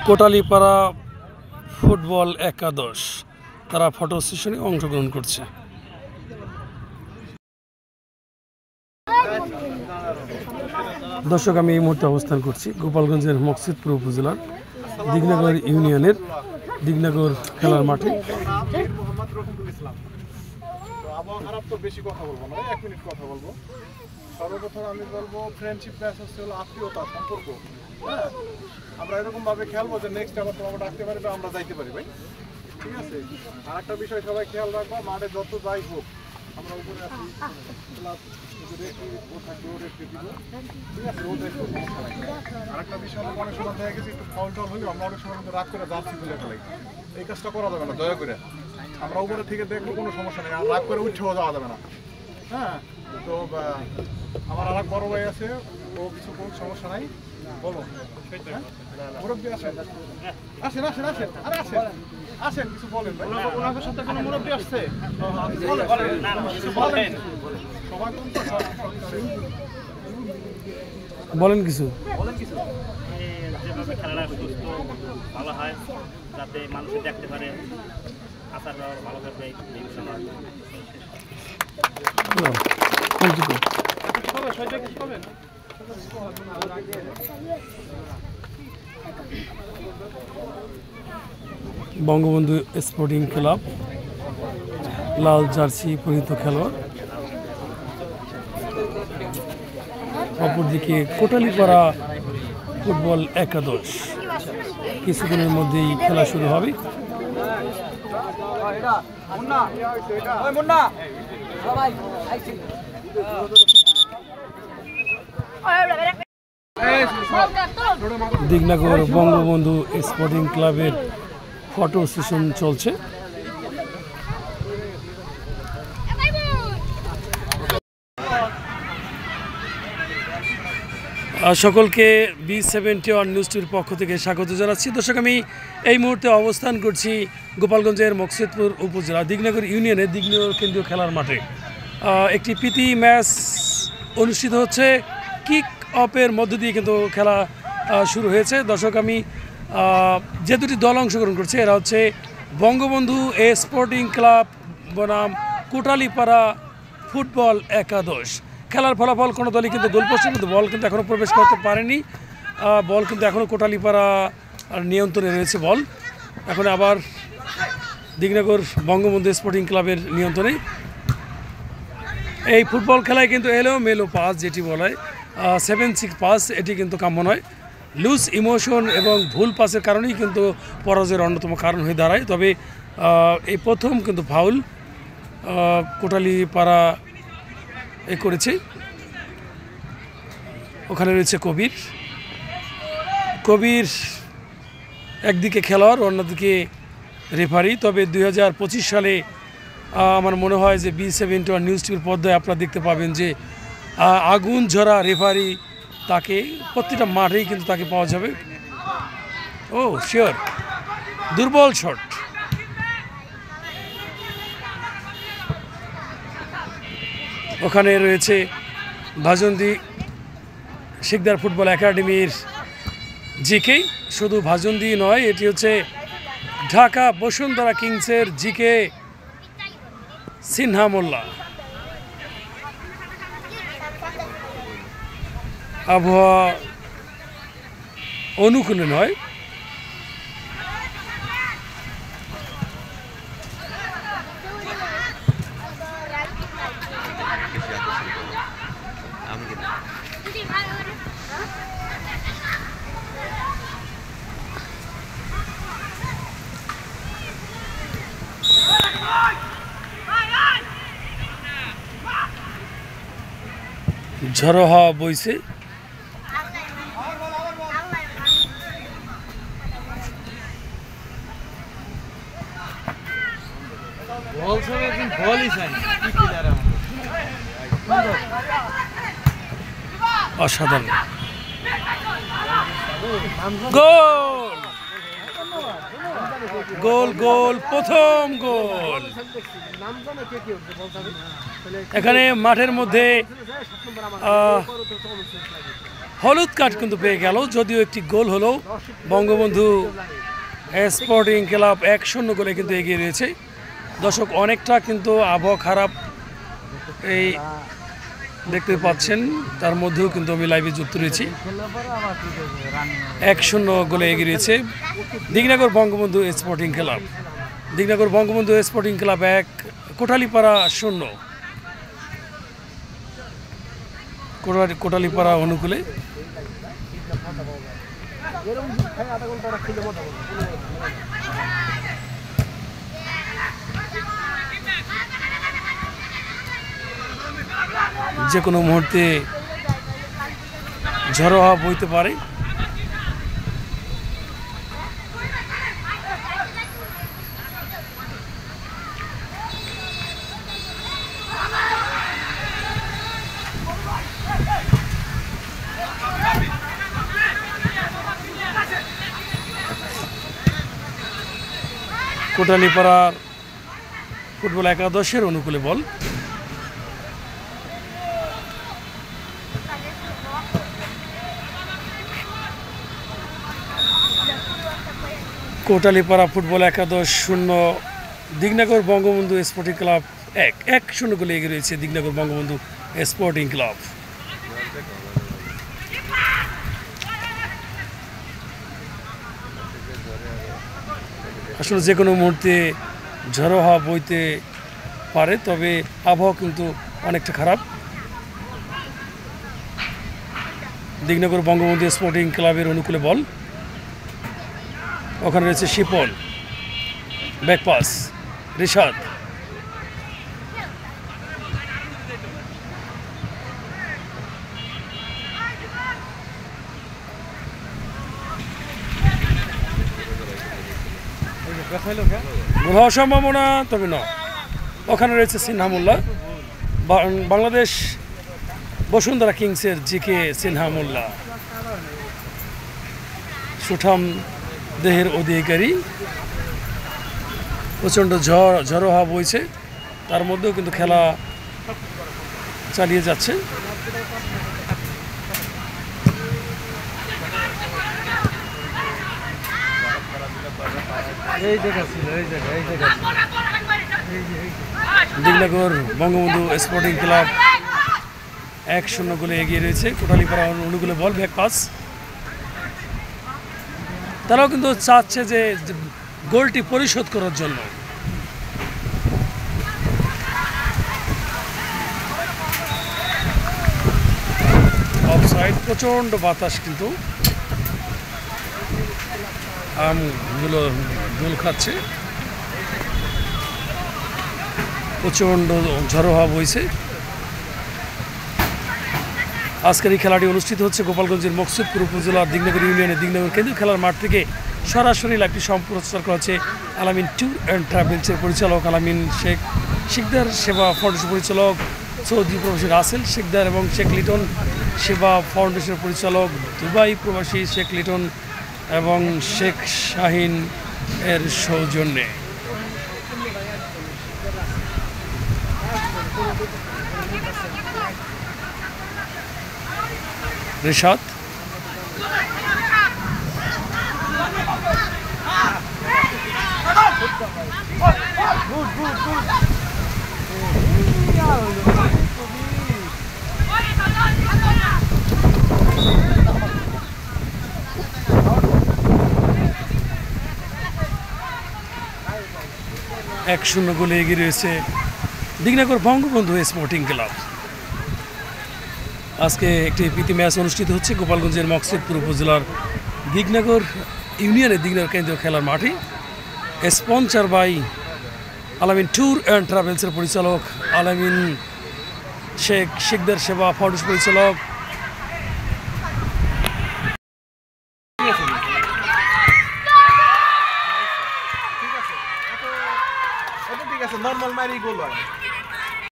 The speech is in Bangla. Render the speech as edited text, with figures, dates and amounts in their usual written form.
কোটালীপাড়া ফুটবল একাদশ তারা ফটো সেশনে অংশগ্রহণ করছে। দর্শক, আমি এই মুহূর্তে অবস্থান করছি গোপালগঞ্জের মকসুদপুর উপজেলার দিগনগর ইউনিয়নের দিগনগর খেলার মাঠে। সর্বপ্রথম আমি বলবো ফ্রেন্ডশিপ ম্যাচ হচ্ছে হলো আত্মীয়তা সম্পর্ক। হ্যাঁ, আমরা এরকম ভাবে খেলবো যে নেক্সট আবার তোমাকে ডাকতে পারি বা আমরা যাইতে পারি ভাই, ঠিক আছে। আর একটা বিষয় সবাই খেয়াল রাখবা, মাঠে যত যাই হোক আমরা উপরে আছি, ঠিক আছে, ও দেখবো সমস্যা নাই। আর একটা বিষয় হলো অনেক সময় দেখা গেছে একটু ফল টল হলেও আমরা অনেক সময় কিন্তু রাগ করে জার্সি খুলে ফেলাই। এই কাজটা করা যাবে না, দয়া করে। আমরা উপরে থেকে দেখবো কোনো সমস্যা নেই, আর রাগ করে উঠেও যাওয়া যাবে না। হ্যাঁ, তো আমার আর এক বড় ভাই আছে, ও কিছু কোন সমস্যা নাই, বলো মুরব্বী আসেন আসেন আসেন আসেন আরে আসেন আসেন কিছু বলেন ভাই। ওনাদের সাথে কোনো মুরব্বী আসছে? বলেন কিছু। যেভাবে খেলাটা সুস্থ ভালো হয়, যাতে মানুষ দেখতে পারে, আচার ব্যবহার ভালো করবে। বঙ্গবন্ধু স্পোর্টিং ক্লাব, লাল জার্সি পরিহিত খেলোয়াড়, অপরদিকে কোটালীপাড়া ফুটবল একাদশ। কিছুদিনের মধ্যেই খেলা শুরু হবে। দিগনগর বঙ্গবন্ধু স্পোর্টিং ক্লাবের ফটো সেশন চলছে। সকলকে B71 নিউজ টিভির পক্ষ থেকে স্বাগত জানাচ্ছি। দর্শক, আমি এই মুহূর্তে অবস্থান করছি গোপালগঞ্জের মকসুদপুর উপজেলা দিগনগর ইউনিয়নের দিগনগর কেন্দ্রীয় খেলার মাঠে। একটি প্রীতি ম্যাচ অনুষ্ঠিত হচ্ছে। কিক অফের মধ্য দিয়ে কিন্তু খেলা শুরু হয়েছে। দর্শক, আমি যে দুটি দল অংশগ্রহণ করছে এরা হচ্ছে বঙ্গবন্ধু স্পোর্টিং ক্লাব বনাম কোটালীপাড়া ফুটবল একাদশ। খেলার ফলাফল কোনো দলই কিন্তু গোলপোস্টের মধ্যে বল কিন্তু এখনও প্রবেশ করতে পারেনি। বল কিন্তু এখনও কোটালীপাড়া নিয়ন্ত্রণে রয়েছে। বল এখন আবার দিগনগর বঙ্গবন্ধু স্পোর্টিং ক্লাবের নিয়ন্ত্রণে। এই ফুটবল খেলায় কিন্তু এলোমেলো পাস, যেটি বলা হয় 7-6 পাস, এটি কিন্তু কাম্য নয়। লুজ ইমোশন এবং ভুল পাসের কারণেই কিন্তু পরাজয়ের অন্যতম কারণ হয়ে দাঁড়ায়। তবে এই প্রথম কিন্তু ফাউল কোটালীপাড়া করেছে। ওখানে রয়েছে কবির একদিকে খেলোয়াড়, অন্যদিকে রেফারি। তবে 2025 সালে আমার মনে হয় যে B71 নিউজ টিভির পর্দায় আপনারা দেখতে পাবেন যে আগুন ঝরা রেফারি, তাকে প্রতিটা মাঠেই কিন্তু তাকে পাওয়া যাবে। ও শিওর, দুর্বল শট। ওখানে রয়েছে ভাজন্দি শিকদার ফুটবল একাডেমির জিকে। শুধু ভাজন্দি নয়, এটি হচ্ছে ঢাকা বসুন্ধরা কিংসের জিকে সিনহা মোল্লা। আবহাওয়া অনুকূলে নয়, ঝড়ো হাওয়া বইছে। অসাধারণ গোল, গোল গোল, প্রথম গোল। এখানে মাঠের মধ্যে হলুদ কার্ড কিন্তু পেয়ে গেল, যদিও একটি গোল হলো। বঙ্গবন্ধু স্পোর্টিং ক্লাব 1-0 গোলে কিন্তু এগিয়ে রয়েছে। দর্শক অনেকটা কিন্তু আবহাওয়া খারাপ এই দেখতে পাচ্ছেন, তার মধ্যেও কিন্তু আমি লাইভে যুক্ত রয়েছি। 1-0 গোলে এগিয়ে রয়েছে Dignagar Bangabandhu sporting club. Dignagar Bangabandhu sporting club 1, Kotalipara 0। Kotalipara অনুকূলে যে কোনো মুহূর্তে ঝড়ো হাওয়া বইতে পারে। কোটালীপাড়ার ফুটবল একাদশের অনুকূলে বল। কোটালীপাড়া ফুটবল একাদশ 0, দিগনগর বঙ্গবন্ধু স্পোর্টিং ক্লাব 1-0 গোলে এগিয়ে রয়েছে দিগনগর বঙ্গবন্ধু স্পোর্টিং ক্লাব। আসলে যে কোনো মুহূর্তে ঝড়ো হাওয়া বইতে পারে, তবে আবহাওয়া কিন্তু অনেকটা খারাপ। দিগনগর বঙ্গবন্ধু স্পোর্টিং ক্লাবের অনুকূলে বল, ওখানে রয়েছে শিপন, ব্যাকপাস রিশাদ, গোল হওয়ার সম্ভাবনা, তবে না। ওখানে রয়েছে সিনহা মোল্লা, বাংলাদেশ বসুন্ধরা কিংসের জিকে সিনহা মোল্লা, সুঠাম দেহের অধিকারী। প্রচণ্ড ঝড়ো হাওয়া বইছে, তার মধ্যেও কিন্তু খেলা চালিয়ে যাচ্ছে। দিগনগর বঙ্গবন্ধু স্পোর্টিং ক্লাব 1-0 গোলে এগিয়ে রয়েছে। কোটালীপাড়া অনুকূলে বল, ব্যাক পাস। তারাও কিন্তু চাচ্ছে যে গোলটি পরিশোধ করার জন্য। অফসাইড, প্রচণ্ড বাতাস, কিন্তু আমগুলো দোল খাচ্ছে, প্রচণ্ড ঝড়ো হাওয়া বইছে। আজকের এই খেলাটি অনুষ্ঠিত হচ্ছে গোপালগঞ্জের মকসুদপুর উপজেলার দিগনগর ইউনিয়নের দিগনগর কেন্দ্রীয় খেলার মাঠ থেকে। সরাসরি লাইভটি সম্প্রচার করা হচ্ছে আলামিন ট্যুর অ্যান্ড ট্রাভেলসের পরিচালক আলামিন শেখ শিকদার, সেবা ফাউন্ডেশন পরিচালক সৌদি প্রবাসী রাসেল শিকদার এবং শেখ লিটন, সেবা ফাউন্ডেশনের পরিচালক দুবাই প্রবাসী শেখ লিটন এবং শেখ শাহিন এর সৌজন্যে। রিশাদ, এক 1-0 গোলে এগিয়ে রয়েছে দিগনগর বঙ্গবন্ধু স্পোর্টিং ক্লাব। আজকে একটি প্রীতি ম্যাচ অনুষ্ঠিত হচ্ছে গোপালগঞ্জের মকসুদপুর উপজেলার দিগনগর ইউনিয়নের দিগনগর কেন্দ্রীয় খেলার মাঠে। স্পন্সর বাই আলামিন ট্যুর অ্যান্ড ট্রাভেলসের পরিচালক আলামিন শেখ শিকদার, সেবা ফাউন্ডেশন পরিচালক। ঠিক আছে, নর্মাল মারি গোল হয়।